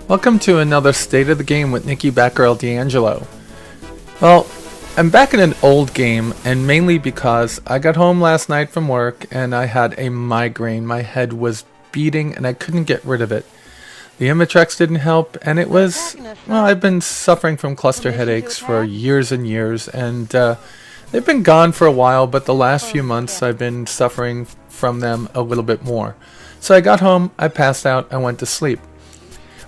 Welcome to another State of the Game with Nikki Batgirl D'Angelo. Well, I'm back in an old game, and mainly because I got home last night from work and I had a migraine. My head was beating and I couldn't get rid of it. The Imitrex didn't help, and it was, well, I've been suffering from cluster headaches for years and years, and they've been gone for a while, but the last few months I've been suffering from them a little bit more. So I got home, I passed out, I went to sleep.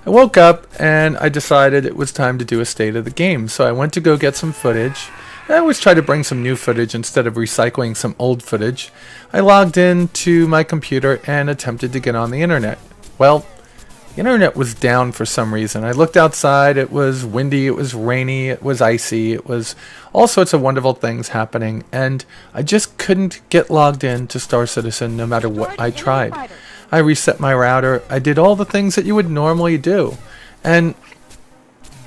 I woke up and I decided it was time to do a state of the game, so I went to go get some footage. I always try to bring some new footage instead of recycling some old footage. I logged into my computer and attempted to get on the internet. Well, the internet was down for some reason. I looked outside, it was windy, it was rainy, it was icy, it was all sorts of wonderful things happening, and I just couldn't get logged in to Star Citizen no matter what I tried. I reset my router, I did all the things that you would normally do, and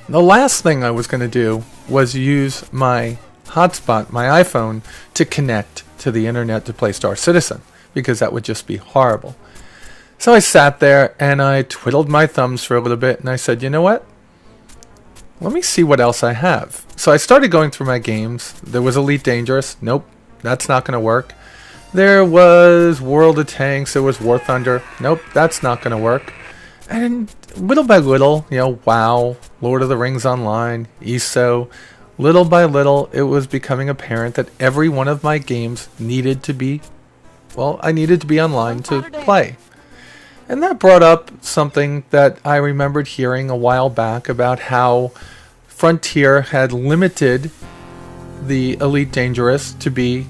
the last thing I was going to do was use my hotspot, my iPhone, to connect to the internet to play Star Citizen, because that would just be horrible. So I sat there and I twiddled my thumbs for a little bit and I said, you know what? Let me see what else I have. So I started going through my games. There was Elite Dangerous. Nope, that's not going to work. There was World of Tanks. There was War Thunder. Nope, that's not going to work. And little by little, WoW, Lord of the Rings Online, ESO, little by little, it was becoming apparent that every one of my games needed to be, I needed to be online to play. And that brought up something that I remembered hearing a while back about how Frontier had limited the Elite Dangerous to be,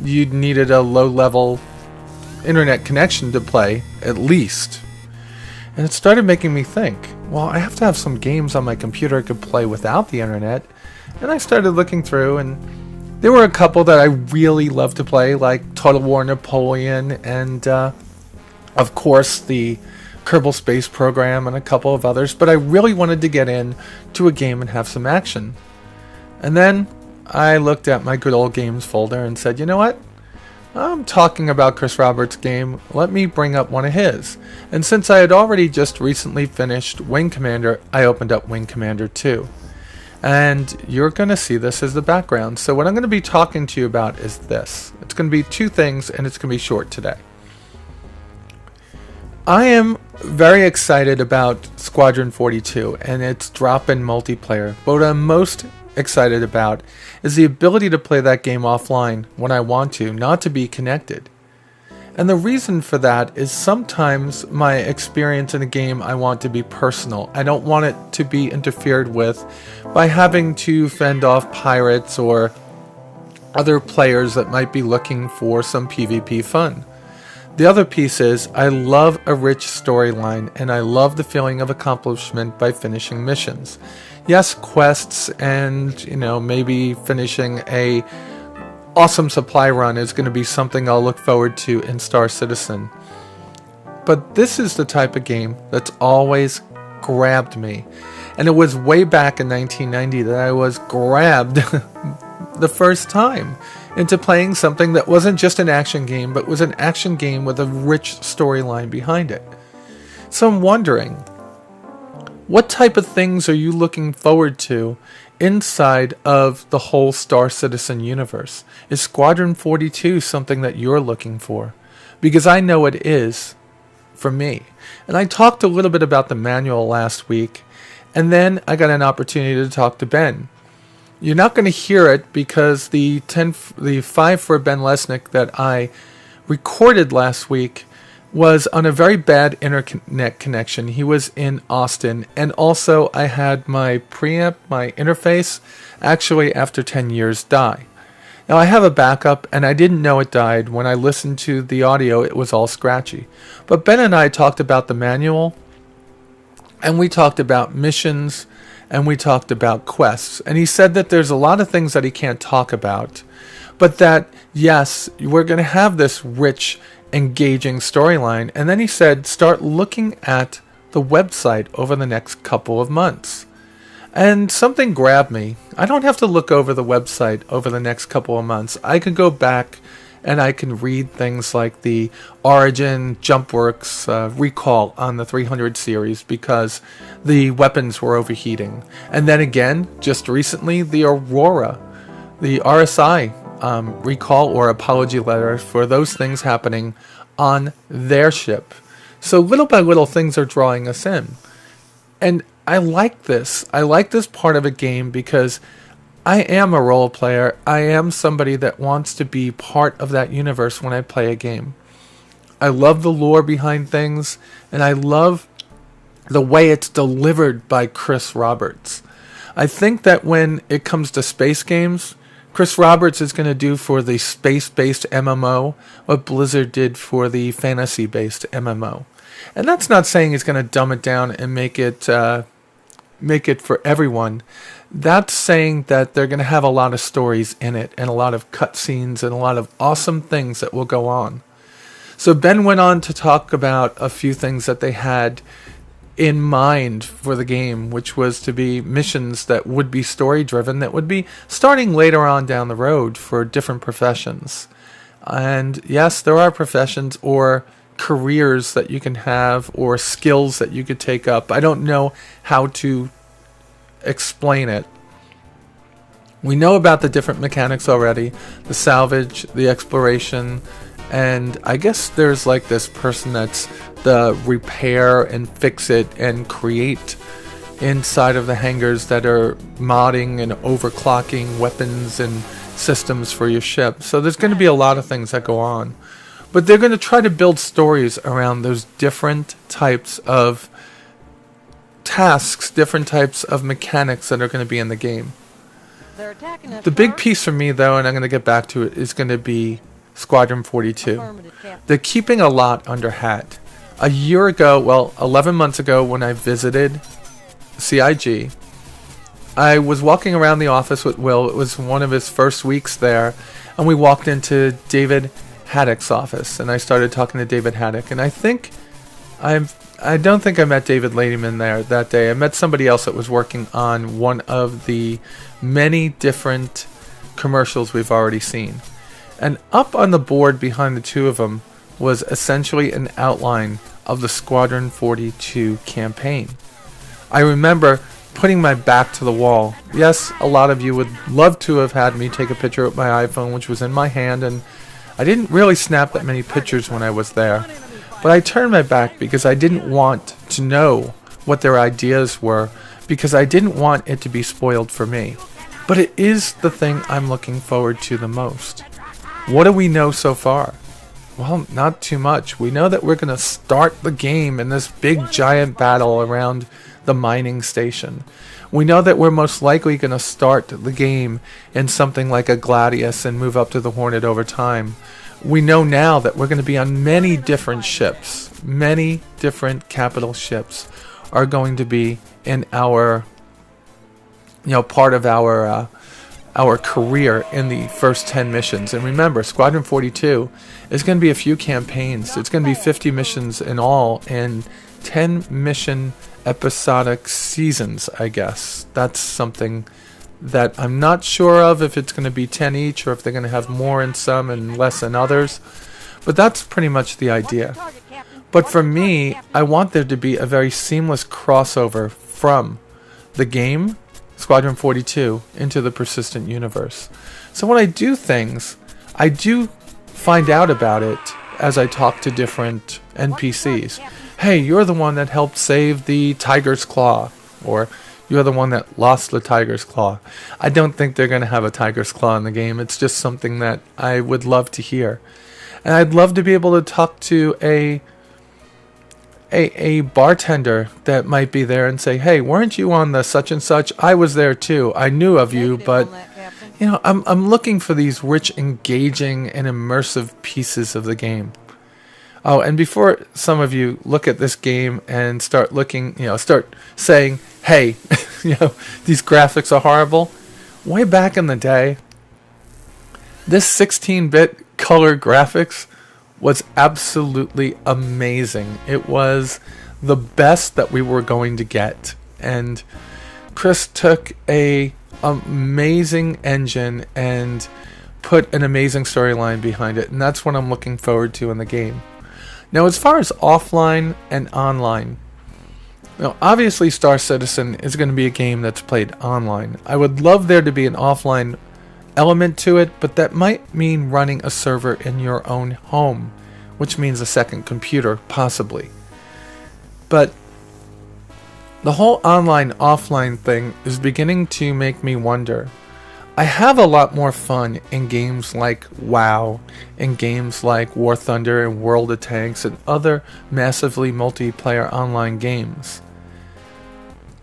you needed a low-level internet connection to play, at least. And it started making me think, well, I have to have some games on my computer I could play without the internet. And I started looking through, and there were a couple that I really love to play, like Total War Napoleon and of course, the Kerbal Space Program and a couple of others, but I really wanted to get in to a game and have some action. And then I looked at my good old games folder and said, you know what? I'm talking about Chris Roberts' game. Let me bring up one of his. And since I had already just recently finished Wing Commander, I opened up Wing Commander 2. And you're going to see this as the background. So what I'm going to be talking to you about is this. It's going to be two things, and it's going to be short today. I am very excited about Squadron 42 and its drop-in multiplayer, but what I'm most excited about is the ability to play that game offline when I want to, not to be connected. And the reason for that is sometimes my experience in a game I want to be personal. I don't want it to be interfered with by having to fend off pirates or other players that might be looking for some PvP fun. The other piece is, I love a rich storyline, and I love the feeling of accomplishment by finishing missions. Yes, quests and, maybe finishing a awesome supply run is going to be something I'll look forward to in Star Citizen. But this is the type of game that's always grabbed me. And it was way back in 1990 that I was grabbed the first time into playing something that wasn't just an action game, but was an action game with a rich storyline behind it. So I'm wondering, what type of things are you looking forward to inside of the whole Star Citizen universe? Is Squadron 42 something that you're looking for? Because I know it is for me. And I talked a little bit about the manual last week, and then I got an opportunity to talk to Ben. You're not going to hear it because the 5 for Ben Lesnick that I recorded last week was on a very bad internet connection. He was in Austin, and also I had my preamp, my interface, actually after 10 years die. Now I have a backup, and I didn't know it died. When I listened to the audio, it was all scratchy. But Ben and I talked about the manual, and we talked about missions, and we talked about quests. And he said that there's a lot of things that he can't talk about, but that, yes, we're going to have this rich, engaging storyline. And then he said, start looking at the website over the next couple of months. And something grabbed me. I don't have to look over the website over the next couple of months. I could go back and I can read things like the Origin, Jumpworks, recall on the 300 series because the weapons were overheating. And then again, just recently, the Aurora, the RSI recall or apology letter for those things happening on their ship. So little by little, things are drawing us in. And I like this. I like this part of a game because I am a role player. I am somebody that wants to be part of that universe when I play a game. I love the lore behind things, and I love the way it's delivered by Chris Roberts. I think that when it comes to space games, Chris Roberts is going to do for the space-based MMO what Blizzard did for the fantasy-based MMO. And that's not saying he's going to dumb it down and make it for everyone. That's saying that they're going to have a lot of stories in it and a lot of cutscenes and a lot of awesome things that will go on. So Ben went on to talk about a few things that they had in mind for the game, which was to be missions that would be story driven, that would be starting later on down the road for different professions. And yes, there are professions or careers that you can have or skills that you could take up. I don't know how to explain it. We know about the different mechanics already, the salvage, the exploration, and I guess there's like this person that's the repair and fix it and create inside of the hangars that are modding and overclocking weapons and systems for your ship. So there's going to be a lot of things that go on. But they're going to try to build stories around those different types of tasks, different types of mechanics that are going to be in the game. The big piece for me, though, and I'm going to get back to it, is going to be Squadron 42. They're keeping a lot under hat. A year ago, well, 11 months ago, when I visited CIG, I was walking around the office with Will. It was one of his first weeks there, and we walked into David Haddock's office, and I started talking to David Haddock, and I don't think I met David Ladyman there that day. I met somebody else that was working on one of the many different commercials we've already seen. And up on the board behind the two of them was essentially an outline of the Squadron 42 campaign. I remember putting my back to the wall. Yes, a lot of you would love to have had me take a picture with my iPhone, which was in my hand, and I didn't really snap that many pictures when I was there. But I turned my back because I didn't want to know what their ideas were, because I didn't want it to be spoiled for me. But it is the thing I'm looking forward to the most. What do we know so far? Well, not too much. We know that we're going to start the game in this big giant battle around the mining station. We know that we're most likely going to start the game in something like a Gladius and move up to the Hornet over time. We know now that we're going to be on many different ships. Many different capital ships are going to be in our, part of our career in the first 10 missions. And remember, Squadron 42 is going to be a few campaigns. It's going to be 50 missions in all and 10 mission episodic seasons, I guess. That's something that I'm not sure of, if it's going to be 10 each or if they're going to have more in some and less in others. But that's pretty much the idea. But for me, I want there to be a very seamless crossover from the game, Squadron 42, into the persistent universe. So when I do things, I do find out about it as I talk to different NPCs. Hey, you're the one that helped save the Tiger's Claw, or you're the one that lost the Tiger's Claw. I don't think they're going to have a Tiger's Claw in the game. It's just something that I would love to hear. And I'd love to be able to talk to a bartender that might be there and say, hey, weren't you on the such and such? I was there too. I knew of you, but I'm looking for these rich, engaging, and immersive pieces of the game. Oh, and before some of you look at this game and start looking, start saying, hey, these graphics are horrible. Way back in the day, this 16-bit color graphics was absolutely amazing. It was the best that we were going to get. And Chris took a amazing engine and put an amazing storyline behind it, and that's what I'm looking forward to in the game. Now, as far as offline and online, now, obviously Star Citizen is going to be a game that's played online. I would love there to be an offline element to it, but that might mean running a server in your own home, which means a second computer, possibly. But the whole online-offline thing is beginning to make me wonder. I have a lot more fun in games like WoW, in games like War Thunder and World of Tanks and other massively multiplayer online games.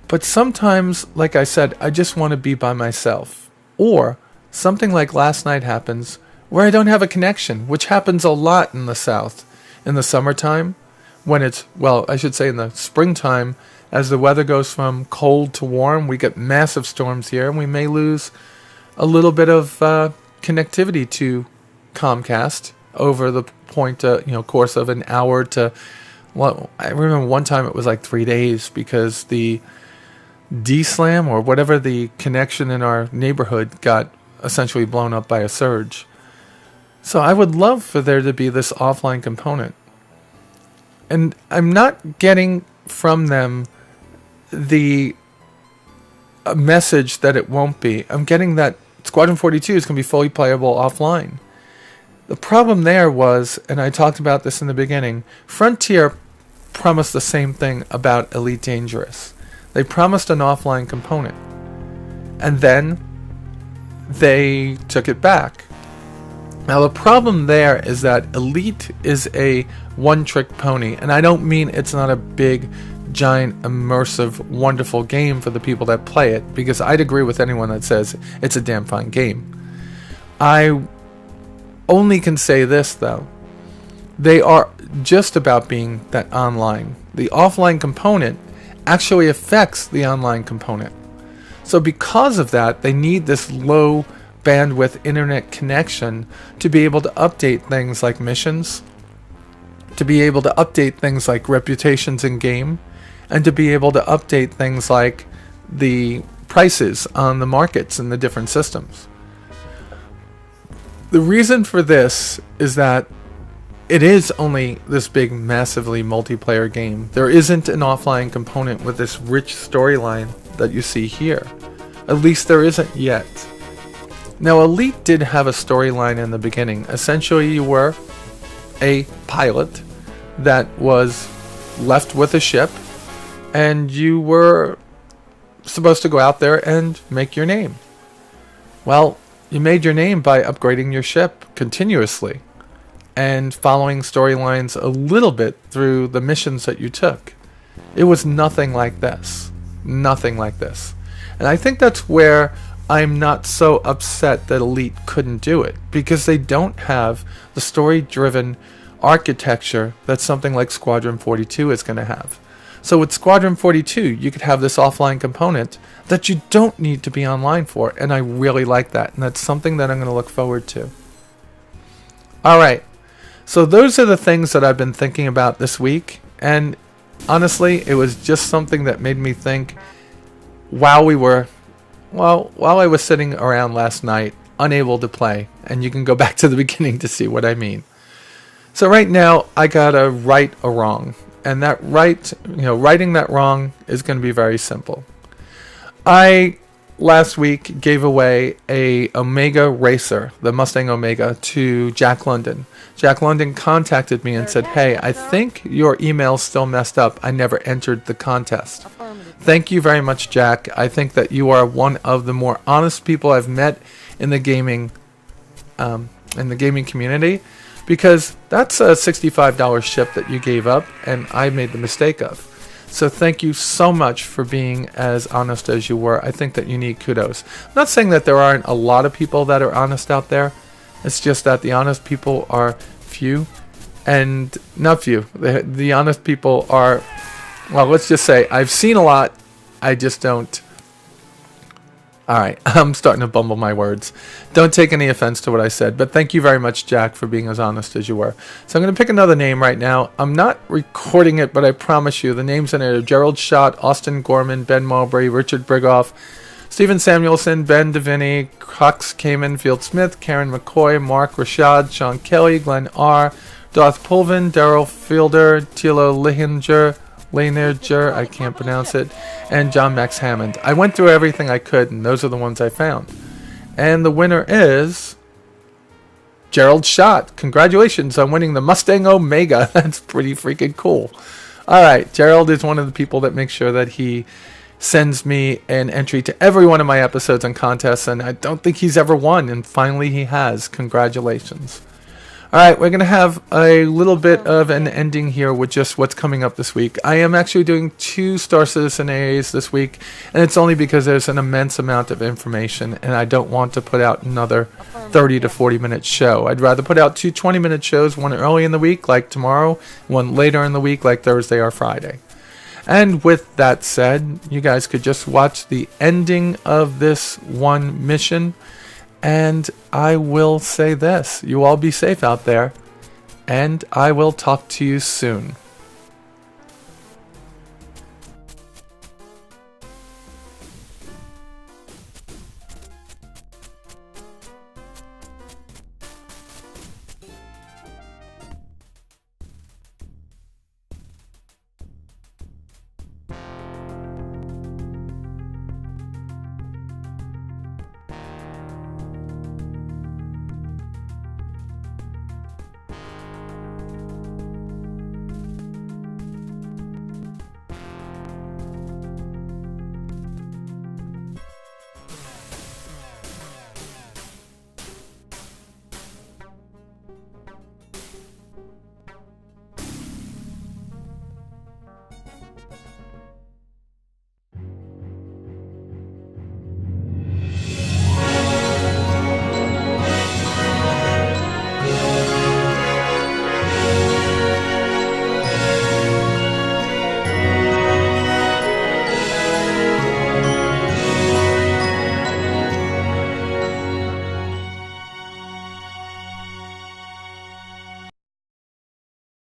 But sometimes, like I said, I just want to be by myself. Or something like last night happens where I don't have a connection, which happens a lot in the South. In the summertime, when it's, well, I should say in the springtime, as the weather goes from cold to warm, we get massive storms here, and we may lose a little bit of connectivity to Comcast over the course of an hour to, well, I remember one time it was like 3 days because the D-Slam or whatever the connection in our neighborhood got essentially blown up by a surge. So I would love for there to be this offline component. And I'm not getting from them the message that it won't be. I'm getting that Squadron 42 is going to be fully playable offline. The problem there was, and I talked about this in the beginning, Frontier promised the same thing about Elite Dangerous. They promised an offline component, and then they took it back. Now the problem there is that Elite is a one-trick pony, and I don't mean it's not a big, giant, immersive, wonderful game for the people that play it, because I'd agree with anyone that says it's a damn fine game. I only can say this though. They are just about being that online. The offline component actually affects the online component. So because of that, they need this low bandwidth internet connection to be able to update things like missions, to be able to update things like reputations in game, and to be able to update things like the prices on the markets in the different systems. The reason for this is that it is only this big, massively multiplayer game. There isn't an offline component with this rich storyline that you see here. At least there isn't yet. Now, Elite did have a storyline in the beginning. Essentially, you were a pilot that was left with a ship, and you were supposed to go out there and make your name. Well, you made your name by upgrading your ship continuously and following storylines a little bit through the missions that you took. It was nothing like this. Nothing like this. And I think that's where I'm not so upset that Elite couldn't do it, because they don't have the story-driven architecture that something like Squadron 42 is going to have. So with Squadron 42, you could have this offline component that you don't need to be online for, and I really like that, and that's something that I'm going to look forward to. Alright, so those are the things that I've been thinking about this week, and honestly, it was just something that made me think while I was sitting around last night, unable to play, and you can go back to the beginning to see what I mean. So right now, I gotta right a wrong, and that righting that wrong is going to be very simple. I last week gave away a Omega Racer, the Mustang Omega, to Jack London. Jack London contacted me and said, "Hey, I think your email's still messed up. I never entered the contest." Thank you very much, Jack. I think that you are one of the more honest people I've met in the gaming community, because that's a $65 ship that you gave up, and I made the mistake of. So thank you so much for being as honest as you were. I think that you need kudos. I'm not saying that there aren't a lot of people that are honest out there. It's just that the honest people are few, and not few. The honest people are, well, let's just say I've seen a lot. I just don't. Alright, I'm starting to bumble my words. Don't take any offense to what I said, but thank you very much, Jack, for being as honest as you were. So I'm going to pick another name right now. I'm not recording it, but I promise you, the names in it are Gerald Schott, Austin Gorman, Ben Mowbray, Richard Brigoff, Stephen Samuelson, Ben DeVinny, Hux, Kamen, Field Smith, Karen McCoy, Mark Rashad, Sean Kelly, Glenn R., Darth Pulvin, Daryl Fielder, Tilo Leininger, I can't pronounce it, and John Max Hammond. I went through everything I could, and those are the ones I found. And the winner is Gerald Schott. Congratulations on winning the Mustang Omega. That's pretty freaking cool. All right, Gerald is one of the people that makes sure that he sends me an entry to every one of my episodes and contests, and I don't think he's ever won, and finally he has. Congratulations. All right, we're going to have a little bit of an ending here with just what's coming up this week. I am actually doing 2 Star Citizen AAs this week, and it's only because there's an immense amount of information, and I don't want to put out another 30 to 40-minute show. I'd rather put out 2 20-minute shows, one early in the week, like tomorrow, one later in the week, like Thursday or Friday. And with that said, you guys could just watch the ending of this one mission. And I will say this, you all be safe out there, and I will talk to you soon.